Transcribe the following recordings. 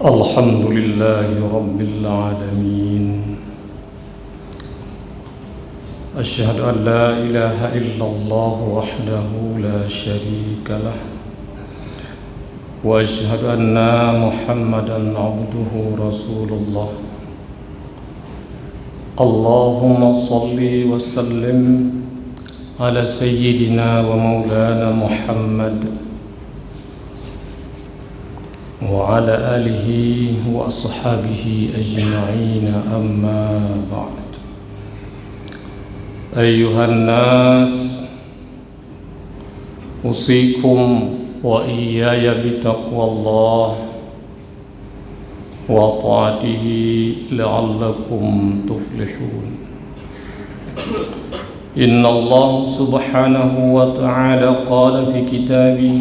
الحمد لله رب العالمين. أشهد أن لا إله إلا الله وحده لا شريك له، وأشهد أن محمدا عبده رسول الله. اللهم صل وسلم على سيدنا ومولانا محمد وعلى آله وأصحابه أجمعين، أما بعد. أيها الناس، أوصيكم وإياي بتقوى الله وطاعته لعلكم تفلحون. إن الله سبحانه وتعالى قال في كتابه: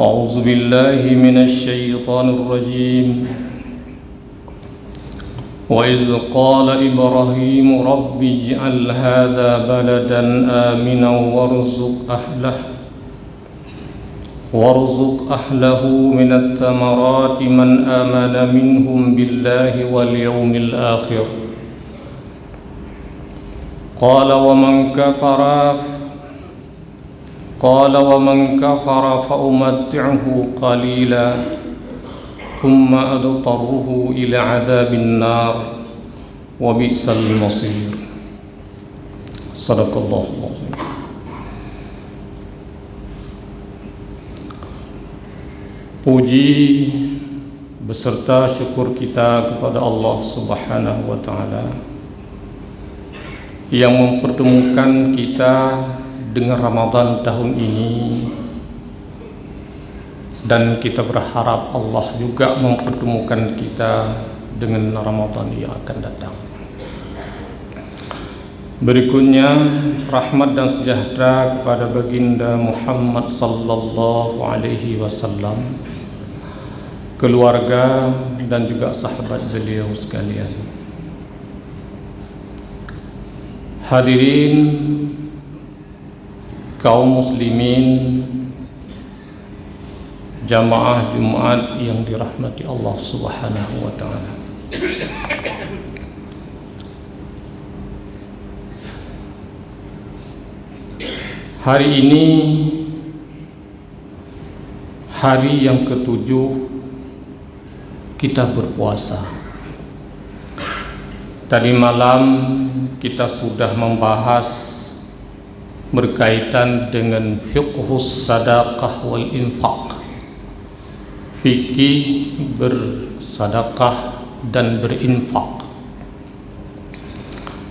أعوذ بالله من الشيطان الرجيم. وإذ قال إبراهيم رب اجعل هذا بلدا آمنا وارزق أهله من الثمرات من آمن منهم بالله واليوم الآخر. قال ومن كفر فأمتعه قليلا ثم أضطره إلى عذاب النار وبئس المصير. صدق الله العظيم. Puji beserta syukur kita kepada Allah Subhanahu wa Ta'ala yang mempertemukan kita dengan Ramadan tahun ini, dan kita berharap Allah juga mempertemukan kita dengan Ramadan yang akan datang. Berikutnya, rahmat dan sejahtera kepada baginda Muhammad sallallahu alaihi wasallam, keluarga dan juga sahabat beliau sekalian. Hadirin kaum muslimin, jamaah Jumat yang dirahmati Allah Subhanahu wa Ta'ala. Hari ini hari yang ketujuh kita berpuasa. Tadi malam kita sudah membahas berkaitan dengan fiqhus sadaqah wal infaq, fikih bersedekah dan berinfak.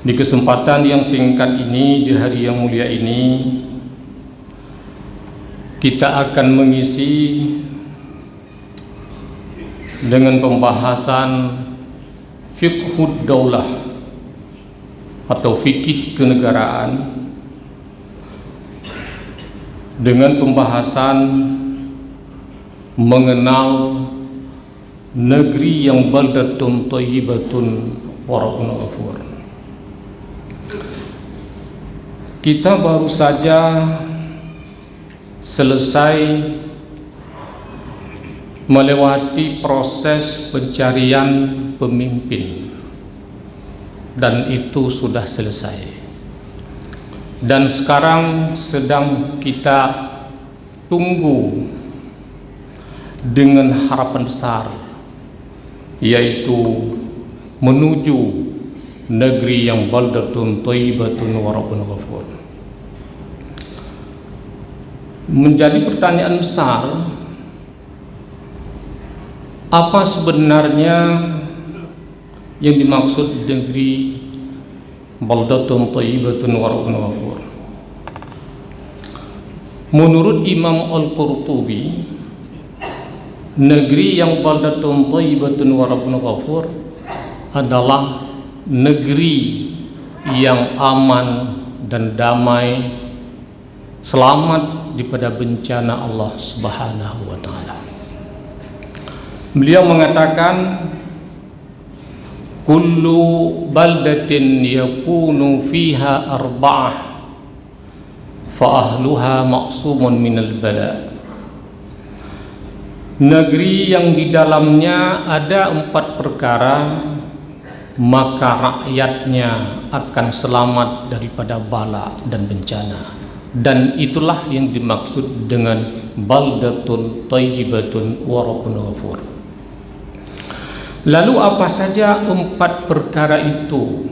Di kesempatan yang singkat ini, di hari yang mulia ini, kita akan mengisi dengan pembahasan fiqhud daulah atau fikih kenegaraan, dengan pembahasan mengenal negeri yang baldatun thayyibatun wa rabbun ghafur. Kita baru saja selesai melewati proses pencarian pemimpin, dan itu sudah selesai. Dan sekarang sedang kita tunggu dengan harapan besar, yaitu menuju negeri yang baldatun thayyibatun wa rabbun ghafur. Menjadi pertanyaan besar, apa sebenarnya yang dimaksud negeri baldatun thayyibatun wa rabbun ghafur? Menurut Imam Al-Qurtubi, negeri yang baldatun thayyibatun wa rabbun ghafur adalah negeri yang aman dan damai, selamat daripada bencana Allah Subhanahu wa Ta'ala. Beliau mengatakan, kullu baldatin yakunu fiha arba'ah fa ahluha maqsumun minal bala. negeri yang di dalamnya ada 4 perkara, maka rakyatnya akan selamat daripada bala dan bencana. Dan itulah yang dimaksud dengan baldatun thayyibatun wa rabbun ghafur. Lalu apa saja 4 perkara itu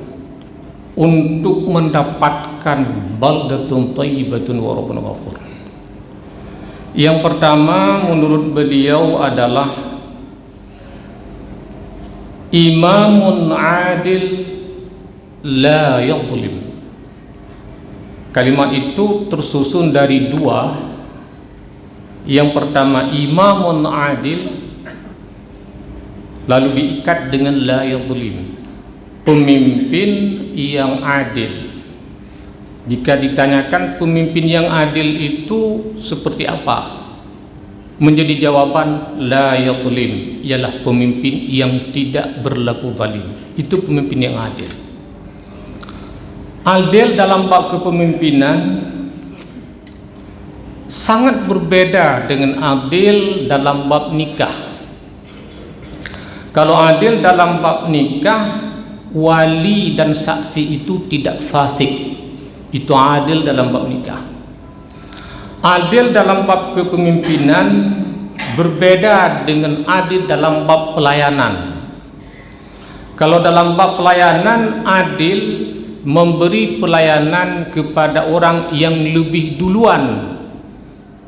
untuk mendapatkan baldatun thayyibatun wa rabbun ghafur? Yang pertama menurut beliau adalah imamun adil la yadhlim. Kalimat itu tersusun dari 2. Yang pertama imamun adil, lalu diikat dengan la yadhlim, pemimpin yang adil. Jika ditanyakan pemimpin yang adil itu seperti apa, menjadi jawaban la yadhlim, ialah pemimpin yang tidak berlaku zalim. Itu pemimpin yang adil. Adil dalam bab kepemimpinan sangat berbeda dengan adil dalam bab nikah. Kalau adil dalam bab nikah, wali dan saksi itu tidak fasik. Itu adil dalam bab nikah. Adil dalam bab kepemimpinan berbeda dengan adil dalam bab pelayanan. Kalau dalam bab pelayanan, adil memberi pelayanan kepada orang yang lebih duluan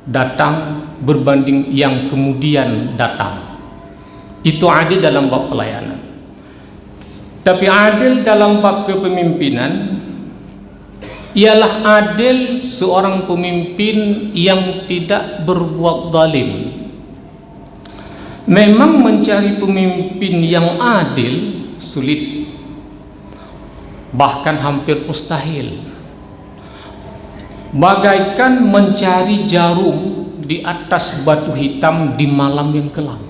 datang berbanding yang kemudian datang. Itu adil dalam bab pelayanan. Tapi adil dalam bab kepemimpinan ialah adil seorang pemimpin yang tidak berbuat zalim. Memang mencari pemimpin yang adil sulit, bahkan hampir mustahil. Bagaikan mencari jarum di atas batu hitam di malam yang kelam.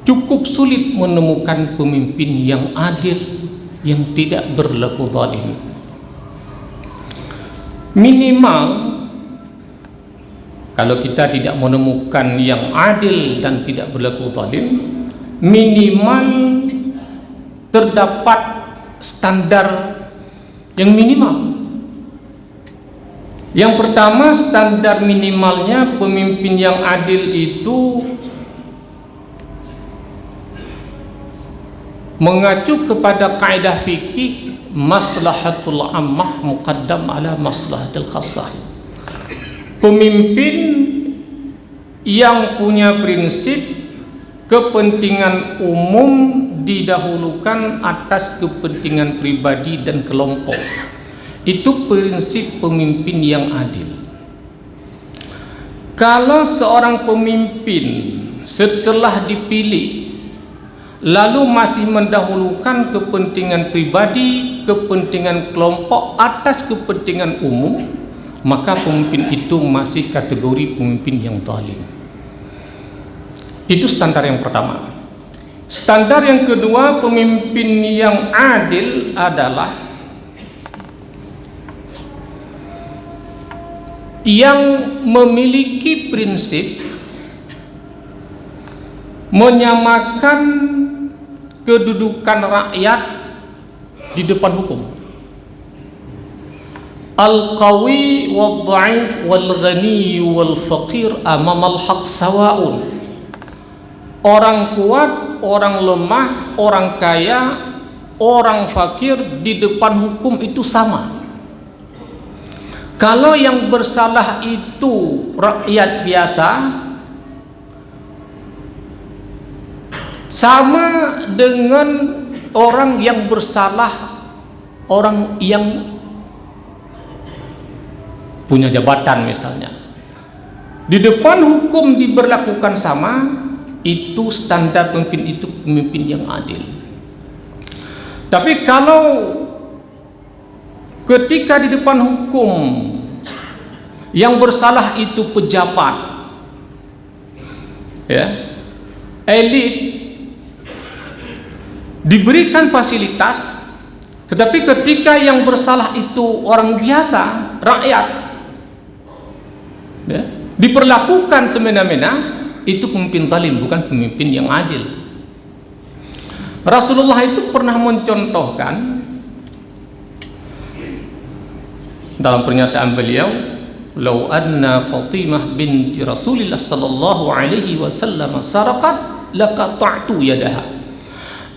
Cukup sulit menemukan pemimpin yang adil, yang tidak berlaku zalim. Minimal, kalau kita tidak menemukan yang adil dan tidak berlaku zalim, minimal terdapat standar yang minimal. Yang pertama, standar minimalnya pemimpin yang adil itu mengacu kepada kaidah fikih maslahatul ammah muqaddam ala maslahatil khassah. Pemimpin yang punya prinsip kepentingan umum didahulukan atas kepentingan pribadi dan kelompok. Itu prinsip pemimpin yang adil. Kalau seorang pemimpin setelah dipilih lalu masih mendahulukan kepentingan pribadi, kepentingan kelompok atas kepentingan umum, maka pemimpin itu masih kategori pemimpin yang zalim. Itu standar yang pertama. Standar yang kedua, pemimpin yang adil adalah yang memiliki prinsip menyamakan kedudukan rakyat di depan hukum. Al-qawi wal-dha'if wal-ghani wal-faqir amamal haq sawa'un. Orang kuat, orang lemah, orang kaya, orang fakir di depan hukum itu sama. Kalau yang bersalah itu rakyat biasa, sama dengan orang yang bersalah, orang yang punya jabatan misalnya. Di depan hukum diberlakukan sama. Itu standar pemimpin, itu pemimpin yang adil. Tapi kalau ketika di depan hukum yang bersalah itu pejabat, ya, elit, diberikan fasilitas, tetapi ketika yang bersalah itu orang biasa, rakyat, ya, diperlakukan semena-mena, itu pemimpin zalim, bukan pemimpin yang adil. Rasulullah itu pernah mencontohkan dalam pernyataan beliau, "Lau anna Fatimah binti Rasulillah sallallahu alaihi wasallam saraqat laqata'tu yadaha."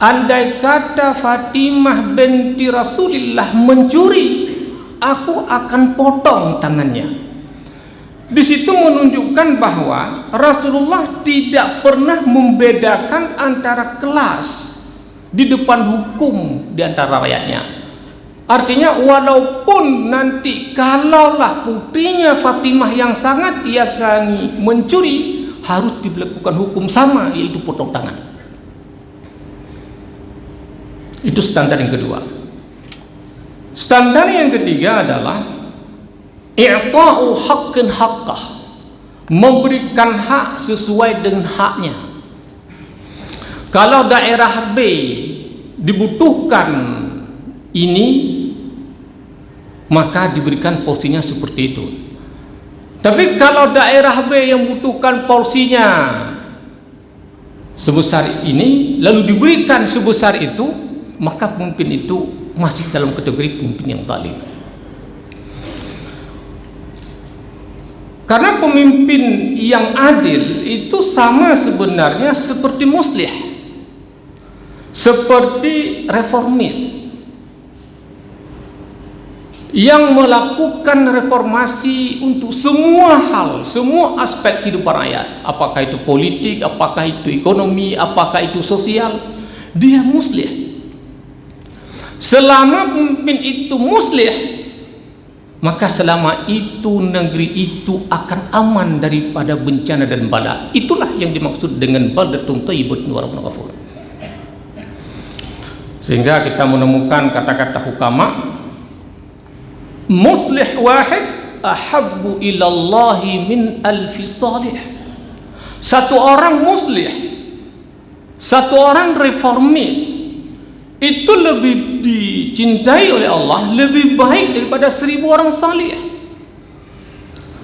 Andai kata Fatimah binti Rasulillah mencuri, aku akan potong tangannya. Di situ menunjukkan bahwa Rasulullah tidak pernah membedakan antara kelas di depan hukum di antara rakyatnya. Artinya walaupun nanti kalaulah putrinya Fatimah yang sangat dia sayangi mencuri, harus diberlakukan hukum sama, yaitu potong tangan. Itu standar yang kedua. Standar yang ketiga adalah i'ta'u haqqin haqqah, memberikan hak sesuai dengan haknya. Kalau daerah B dibutuhkan ini, maka diberikan porsinya seperti itu. Tapi kalau daerah B yang membutuhkan porsinya sebesar ini, lalu diberikan sebesar itu, maka pemimpin itu masih dalam kategori pemimpin yang zalim. Karena pemimpin yang adil itu sama sebenarnya seperti muslih, seperti reformis yang melakukan reformasi untuk semua hal, semua aspek kehidupan rakyat, apakah itu politik, apakah itu ekonomi, apakah itu sosial, dia muslih. Selama pemimpin itu muslih, maka selama itu negeri itu akan aman daripada bencana dan bala. Itulah yang dimaksud dengan baldatun thayyibatun wa rabbun ghafur. Sehingga kita menemukan kata-kata hukama, muslih wahid ahabbu ilallahi min alfi salih. Satu orang muslih, satu orang reformis itu lebih dicintai oleh Allah, lebih baik daripada 1000 orang salih.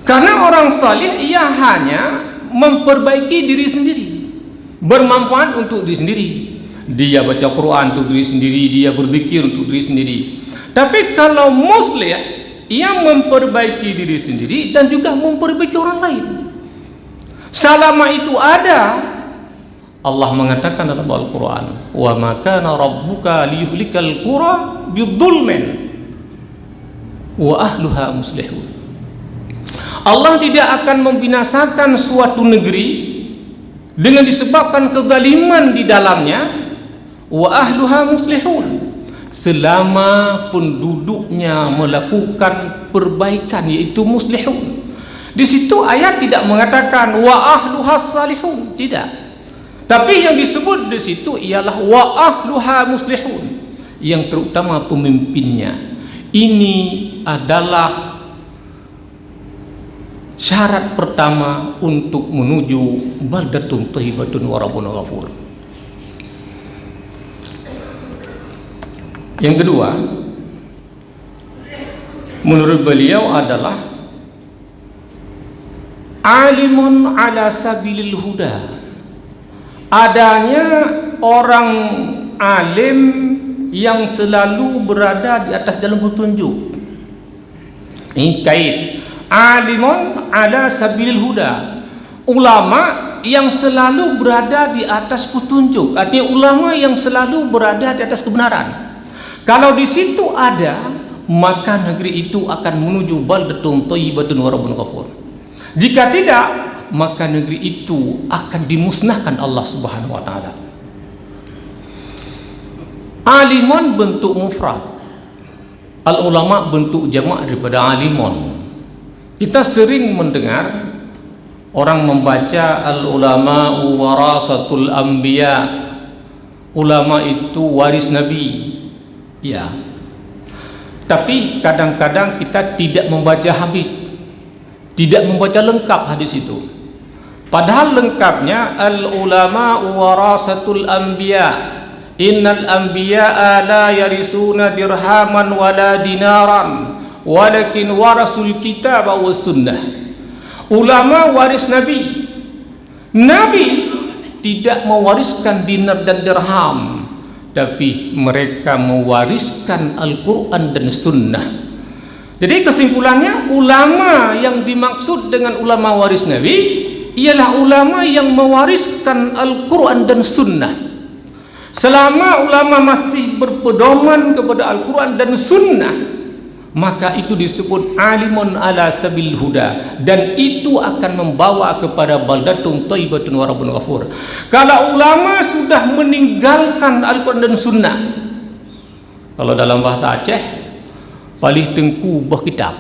Karena orang salih ia hanya memperbaiki diri sendiri, bermanfaat untuk diri sendiri. Dia baca Quran untuk diri sendiri, dia berzikir untuk diri sendiri. Tapi kalau muslih, ia memperbaiki diri sendiri dan juga memperbaiki orang lain. Selama itu ada, Allah mengatakan dalam Al-Quran, "Wa ma kana rabbuka liyuhlikal qura bidzulmin wa ahluha muslihun." Allah tidak akan membinasakan suatu negeri dengan disebabkan kezaliman di dalamnya, wa ahluha muslihun, selama penduduknya melakukan perbaikan, yaitu muslihun. Di situ ayat tidak mengatakan wa ahluha salihun, tidak. Tapi yang disebut di situ ialah wa ahluha muslihun, yang terutama pemimpinnya. Ini adalah syarat pertama untuk menuju baldatun thayyibatun wa rabbun ghafur. Yang kedua, menurut beliau adalah alimun ala sabilil huda, adanya orang alim yang selalu berada di atas jalan petunjuk. Ini kait alimun ala sabilil huda, ulama yang selalu berada di atas petunjuk, artinya ulama yang selalu berada di atas kebenaran. Kalau di situ ada, maka negeri itu akan menuju baldatun thayyibatun wa rabbun ghafur. Jika tidak, maka negeri itu akan dimusnahkan Allah Subhanahu wa taala. Alimun bentuk mufrad, al ulama bentuk jamak daripada alimun. Kita sering mendengar orang membaca al ulama warasatul anbiya, ulama itu waris nabi. Ya. Tapi kadang-kadang kita tidak membaca habis, tidak membaca lengkap hadis itu. Padahal lengkapnya al ulama warasatul anbiya, innal anbiya la yarisuna dirhaman wala dinaran walakin warasul kitab was sunnah. Ulama waris nabi. Nabi tidak mewariskan dinar dan dirham, tapi mereka mewariskan Al-Quran dan Sunnah. Jadi kesimpulannya, ulama yang dimaksud dengan ulama waris Nabi ialah ulama yang mewariskan Al-Quran dan Sunnah. Selama ulama masih berpedoman kepada Al-Quran dan Sunnah, maka itu disebut alimun ala sabil huda, dan itu akan membawa kepada baldatun thayyibatun wa rabbun ghafur. Kalau ulama sudah meninggalkan Al-Quran dan Sunnah, kalau dalam bahasa Aceh, palih tengku bah kitab.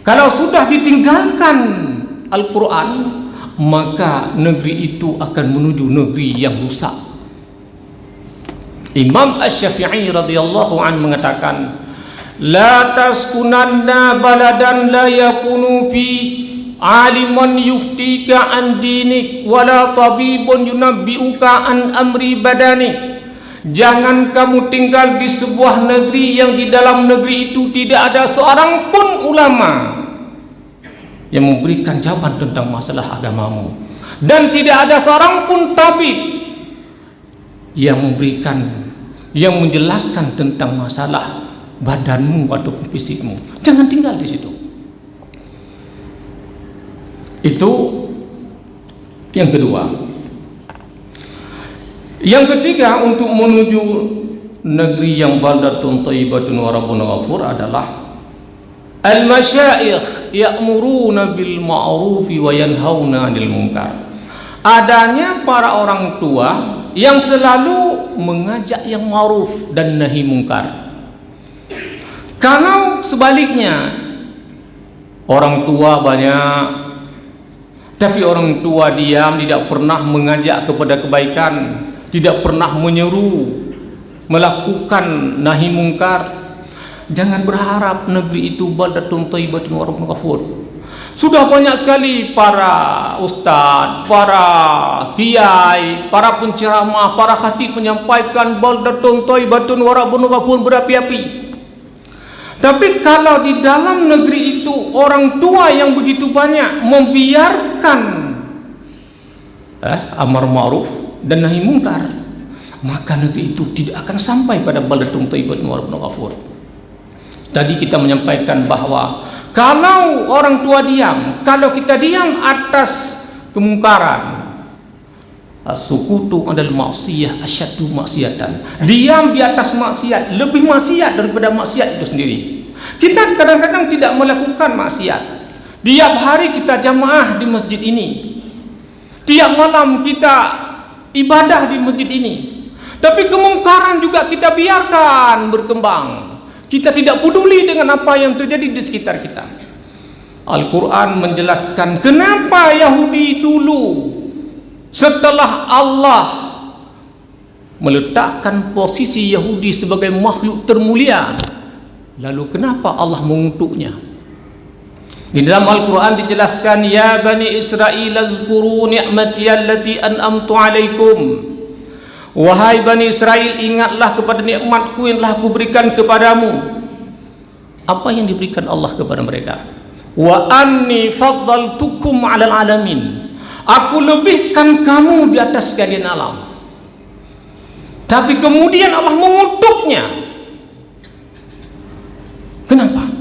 Kalau sudah ditinggalkan Al-Quran, maka negeri itu akan menuju negeri yang rusak. Imam Asy-Syafi'i radhiyallahu anhu mengatakan, la taskunanna baladan la yakunu fi aliman yuftika an dinik wala tabibun yunabbiuka an amri badanik. Jangan kamu tinggal di sebuah negeri yang di dalam negeri itu tidak ada seorang pun ulama yang memberikan jawaban tentang masalah agamamu, dan tidak ada seorang pun tabib yang menjelaskan tentang masalah badanmu ataupun fisikmu. Jangan tinggal di situ. Itu yang kedua. Yang ketiga, untuk menuju negeri yang baldatun thayyibatun wa rabbun ghafur adalah al-masyayikh ya'muruna bil ma'rufi wa yanhauna 'anil munkar. Adanya para orang tua yang selalu mengajak yang ma'ruf dan nahi mungkar. Kalau sebaliknya, orang tua banyak tapi orang tua diam, tidak pernah mengajak kepada kebaikan, tidak pernah menyeru melakukan nahi mungkar, jangan berharap negeri itu baldatun thayyibatun wa rabbun ghafur. Sudah banyak sekali para ustadz, para kiai, para penceramah, para khatib menyampaikan baldatun thayyibatun wa rabbun ghafur berapi-api. Tapi kalau di dalam negeri itu orang tua yang begitu banyak membiarkan amar ma'ruf dan nahi mungkar, maka negeri itu tidak akan sampai pada baldatun thayyibatun wa rabbun ghafur. Tadi kita menyampaikan bahwa kalau orang tua diam, kalau kita diam atas kemungkaran, as-sukutu adalah maksiyah asyaddu maksiyatan. Diam di atas maksiat lebih maksiat daripada maksiat itu sendiri. Kita kadang-kadang tidak melakukan maksiat. Tiap hari kita jamaah di masjid ini, tiap malam kita ibadah di masjid ini, tapi kemungkaran juga kita biarkan berkembang. Kita tidak peduli dengan apa yang terjadi di sekitar kita. Al-Quran menjelaskan kenapa Yahudi dulu setelah Allah meletakkan posisi Yahudi sebagai makhluk termulia, lalu kenapa Allah mengutuknya. Di dalam Al-Quran dijelaskan, ya bani Israel azkuru ni'mati allati an'amtu alaikum. Wahai Bani Israel, ingatlah kepada nikmatku yang telah aku berikan kepadamu. Apa yang diberikan Allah kepada mereka? Wa anni faddaltukum 'alal alamin. Aku lebihkan kamu di atas sekalian alam. Tapi kemudian Allah mengutuknya. Kenapa?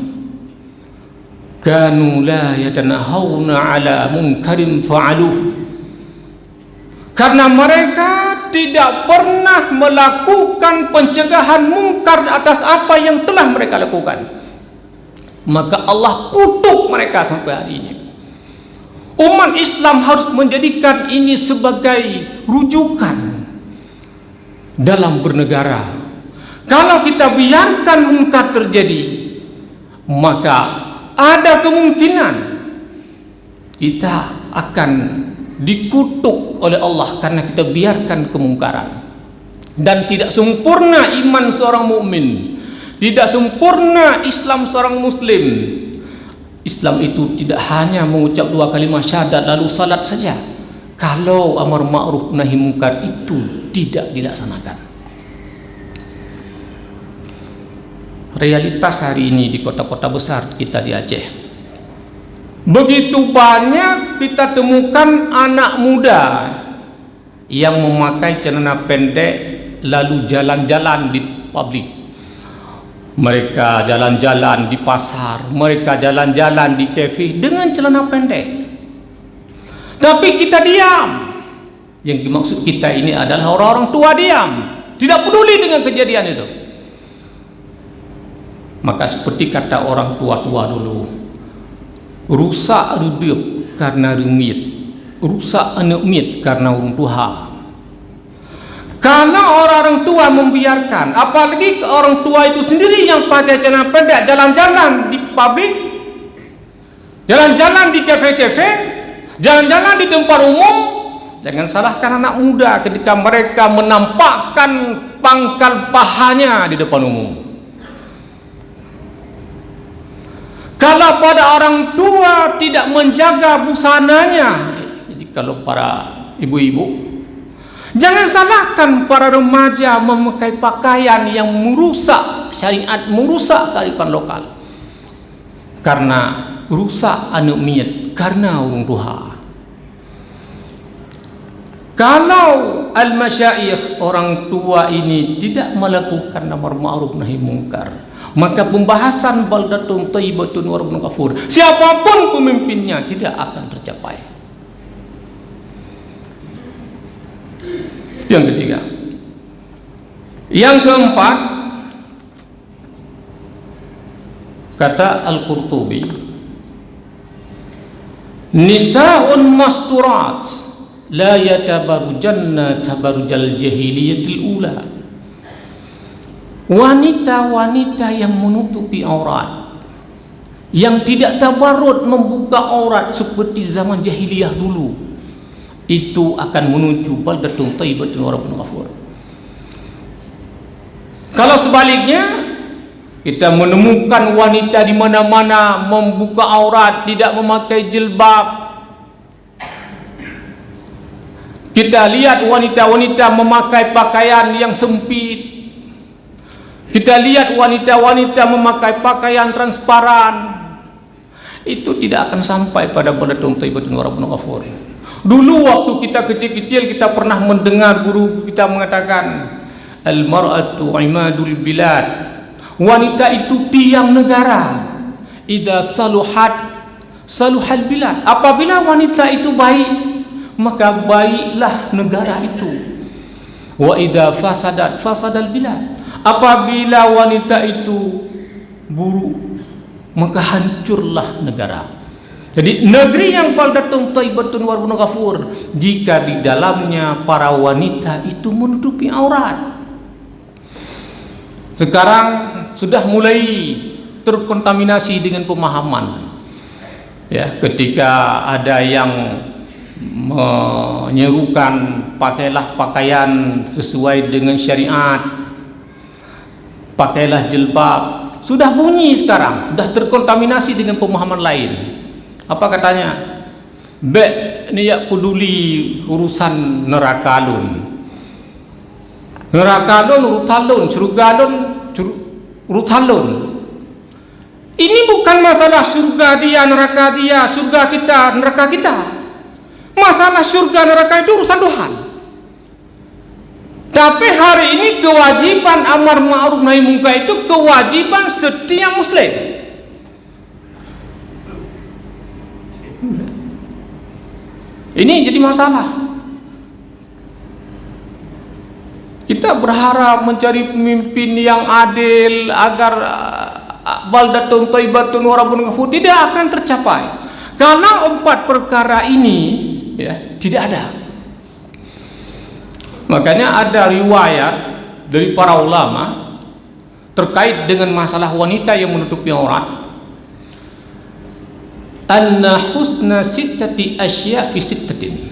Kanu la yatanahawna 'ala munkarin fa'aluh. Karena mereka tidak pernah melakukan pencegahan mungkar atas apa yang telah mereka lakukan, maka Allah kutuk mereka sampai hari ini. Umat Islam harus menjadikan ini sebagai rujukan dalam bernegara. Kalau kita biarkan mungkar terjadi, maka ada kemungkinan kita akan dikutuk oleh Allah karena kita biarkan kemungkaran. Dan tidak sempurna iman seorang mukmin, tidak sempurna Islam seorang muslim. Islam itu tidak hanya mengucap 2 kalimat syahadat lalu salat saja, kalau amar ma'ruf nahi mungkar itu tidak dilaksanakan. Realitas hari ini di kota-kota besar kita di Aceh, Begitu banyak kita temukan anak muda yang memakai celana pendek lalu jalan-jalan di publik. Mereka jalan-jalan di pasar, mereka jalan-jalan di kafe dengan celana pendek. Tapi kita diam. Yang dimaksud kita ini adalah orang-orang tua diam, tidak peduli dengan kejadian itu. Maka seperti kata orang tua-tua dulu, rusak redep karena remit, rusak anak mit karena orang tua. Karena orang-orang tua membiarkan, apalagi orang tua itu sendiri yang pakai celana pendek jalan-jalan di publik, jalan-jalan di kafe-kafe, jalan-jalan di tempat umum. Jangan salahkan anak muda ketika mereka menampakkan pangkal pahanya di depan umum. Kalau pada orang tua tidak menjaga busananya, jadi kalau para ibu-ibu, jangan salahkan para remaja memakai pakaian yang merusak syariat, merusak kearifan lokal. Karena rusak anak miat, karena orang tua. Kalau al-masyayikh, orang tua ini tidak melakukan amar ma'ruf nahi mungkar, maka pembahasan baldatun thayyibatun wa rabbun ghafur, siapapun pemimpinnya tidak akan tercapai. Yang ketiga. Yang keempat, kata Al-Qurtubi, nisa'un masturat la yatabarujanna tabarujal jahiliyatil ula. Wanita-wanita yang menutupi aurat, yang tidak tabarrud membuka aurat seperti zaman jahiliyah dulu, itu akan menuju baldatun thayyibatun wa rabbun ghafur. Kalau sebaliknya, kita menemukan wanita di mana-mana membuka aurat, tidak memakai jilbab. Kita lihat wanita-wanita memakai pakaian yang sempit. Kita lihat wanita-wanita memakai pakaian transparan. Itu tidak akan sampai pada baldatun thayyibatun wa rabbun ghafur. Dulu waktu kita kecil-kecil, kita pernah mendengar guru kita mengatakan, al-mar'atu imadul bilad, wanita itu tiang negara. Idza saluhat saluhal bilad, apabila wanita itu baik, maka baiklah negara itu. Wa idza fasadat fasadal bilad, apabila wanita itu buruk, maka hancurlah negara. Jadi negeri yang baldatun thayyibatun wa rabbun ghafur, jika di dalamnya para wanita itu menutupi aurat. Sekarang sudah mulai terkontaminasi dengan pemahaman, ya, ketika ada yang menyerukan pakailah pakaian sesuai dengan syariat, pakailah jilbab, sudah bunyi sekarang, sudah terkontaminasi dengan pemahaman lain. Apa katanya? Bek ni ya peduli urusan neraka lun. Neraka lun urusan lun, surga lun urusan lun. Ini bukan masalah surga dia, neraka dia, surga kita, neraka kita. Masalah surga neraka itu urusan Tuhan. Tapi hari ini kewajiban amar ma'ruf nahi munkar itu kewajiban setiap muslim. Ini jadi masalah. Kita berharap mencari pemimpin yang adil agar baldatun thayyibatun wa rabbun ghafur tidak akan tercapai. Karena 4 perkara ini, ya, tidak ada. Makanya ada riwayat dari para ulama terkait dengan masalah wanita yang menutupi aurat. Anna husna sittati asya fi sittatin,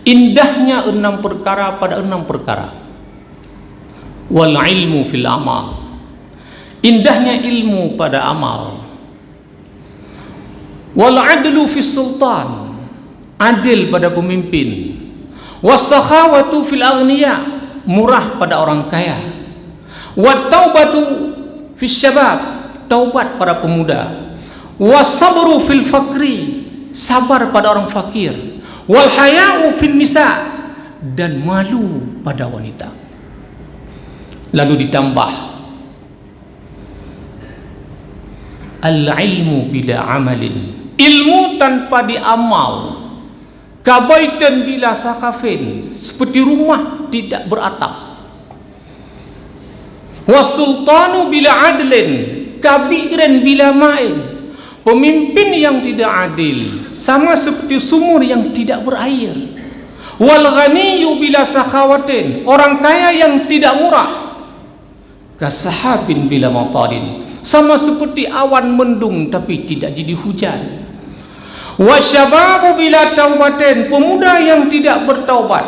indahnya 6 perkara pada 6 perkara. Wal ilmu fil amal, indahnya ilmu pada amal. Wal adlu fis sultan, adil pada pemimpin. Was sakhawatu fil aghniya, murah pada orang kaya. Wat taubatu fis syabab, taubat para pemuda. Was sabru fil fakri, sabar pada orang fakir, wal haya'u fin nisa, dan malu pada wanita. Lalu ditambah al-ilmu bila amalin, ilmu tanpa diamal, kabaitan bila sakafin, seperti rumah tidak beratap, wasultanu bila adlin, kabiran bila main, pemimpin yang tidak adil sama seperti sumur yang tidak berair, wal ghaniyyu bila sakhawatin, orang kaya yang tidak murah, kasahabin bila matarin, sama seperti awan mendung tapi tidak jadi hujan, wasyababu bila taubatin, pemuda yang tidak bertaubat,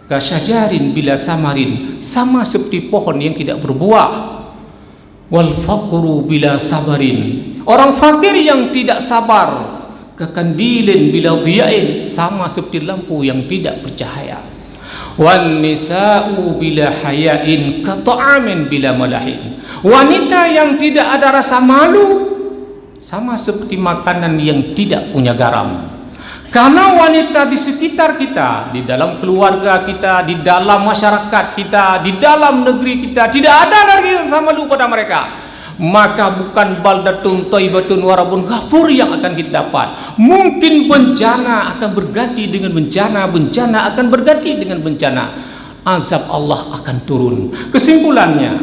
kasyajarin bila samarin, sama seperti pohon yang tidak berbuah, wal faqru bila sabarin, orang fakir yang tidak sabar, kekandilin bila dhiyain, sama seperti lampu yang tidak bercahaya, wan nisa'u bila hayain kata'amin bila malahin, wanita yang tidak ada rasa malu sama seperti makanan yang tidak punya garam. Karena wanita di sekitar kita, di dalam keluarga kita, di dalam masyarakat kita, di dalam negeri kita, tidak ada lagi rasa malu pada mereka, maka bukan baldatun thayyibatun wa rabbun ghafur yang akan kita dapat. Mungkin bencana akan berganti dengan bencana, bencana akan berganti dengan bencana, azab Allah akan turun. Kesimpulannya,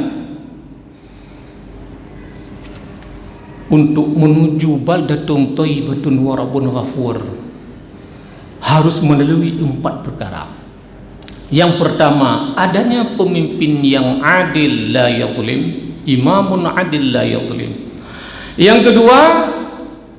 untuk menuju baldatun thayyibatun wa rabbun ghafur harus melalui 4 perkara. Yang pertama, adanya pemimpin yang adil la yadhlim, imamun adil la yadhlim. Yang kedua,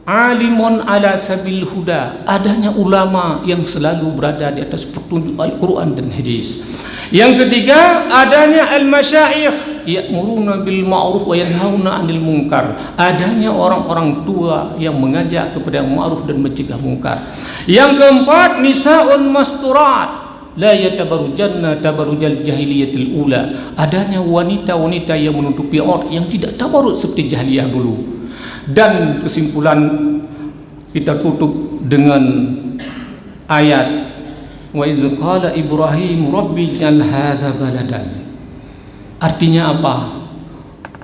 alimun ala sabil huda, adanya ulama yang selalu berada di atas petunjuk Al-Quran dan hadis. Yang ketiga, adanya al-masyayikh ya'muruna bil ma'ruf wa yanhauna 'anil munkar, adanya orang-orang tua yang mengajak kepada ma'ruf dan mencegah munkar. Yang keempat, nisaun masturat la yatabarujanna tabarujal jahiliyatil ula, adanya wanita-wanita yang menutupi aurat, yang tidak tabarut seperti jahiliyah dulu. Dan kesimpulan kita tutup dengan ayat wa iz qala Ibrahim rabbi ij'al hadza baladan. Artinya apa?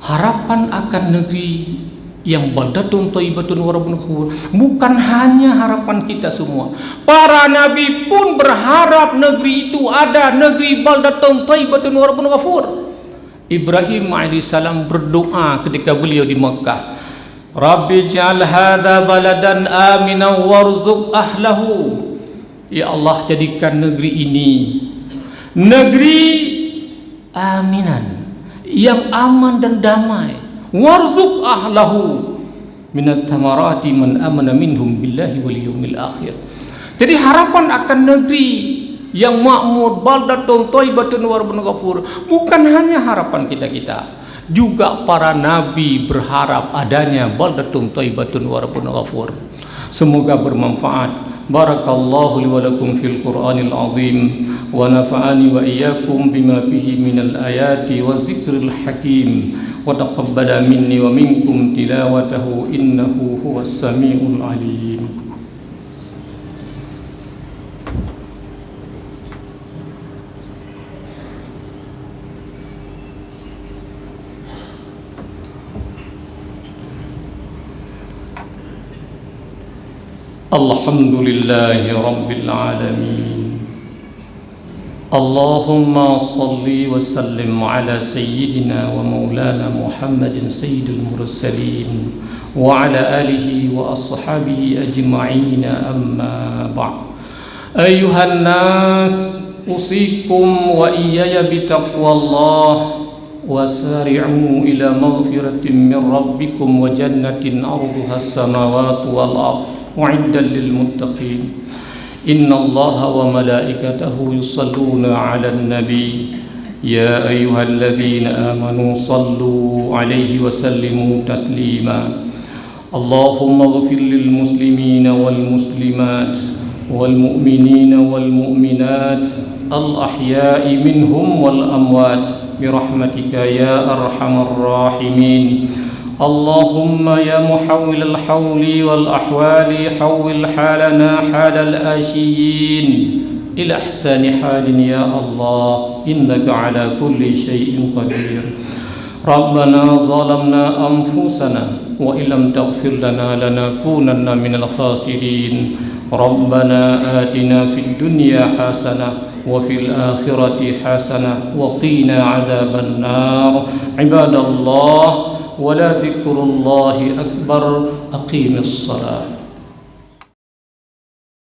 Harapan akan negeri yang baldatun thayyibatun wa rabbun ghafur bukan hanya harapan kita semua. Para nabi pun berharap negeri itu ada, negeri baldatun thayyibatun wa rabbun ghafur. Ibrahim alaihissalam berdoa ketika beliau di Mekah, Rabbi ij'al hadza baladan aminan warzuq ahlahu. Ya Allah, jadikan negeri ini negeri aminan, yang aman dan damai, warzuq ahlahu minat thamarati man amana minhum billahi wal yawmil akhir. Jadi harapan akan negeri yang makmur, baldatun thayyibatun wa rabbun ghafur, bukan hanya harapan kita-kita, juga para nabi berharap adanya baldatun thayyibatun wa rabbun ghafur. Semoga bermanfaat. Barakallahu li wa lakum fil Qur'anil azim wa nafa'ani wa iyyakum bima fihi minal ayati wa zikril hakim wa taqabbala minni wa minkum tilawatahu innahu huwas samiul alim. Alhamdulillahi rabbil alamin. Allahumma salli wa sallim ala sayyidina wa maulana Muhammadin sayyidil mursalin wa ala alihi wa ashabihi ajma'in, amma ba'd. Ayuhan nas, usikum wa iyaya bitaqwallah wasari'u ila maghfiratin min rabbikum wa jannatin 'arduha as-samawati wal ardh wa'iddan lil muttaqin. Innallaha wa malaikatahu yusalluna 'alan nabi ya ayyuhalladzina amanu sallu 'alaihi wa sallimu taslima. Allahumma ighfir lil muslimina wal muslimat wal mu'minina wal mu'minat al ahya'i minhum wal amwat birahmatika ya arhamar rahimin. اللهم يا محول الحول والأحوال حول حالنا حال الآشيين إلى أحسن حال يا الله إنك على كل شيء قدير. ربنا ظلمنا أنفسنا وإن لم تغفر لنا لنكونن من الخاسرين. ربنا آتنا في الدنيا حسنة وفي الآخرة حسنة وقنا عذاب النار. عباد الله، ولذكر الله أكبر. أقيم الصلاة.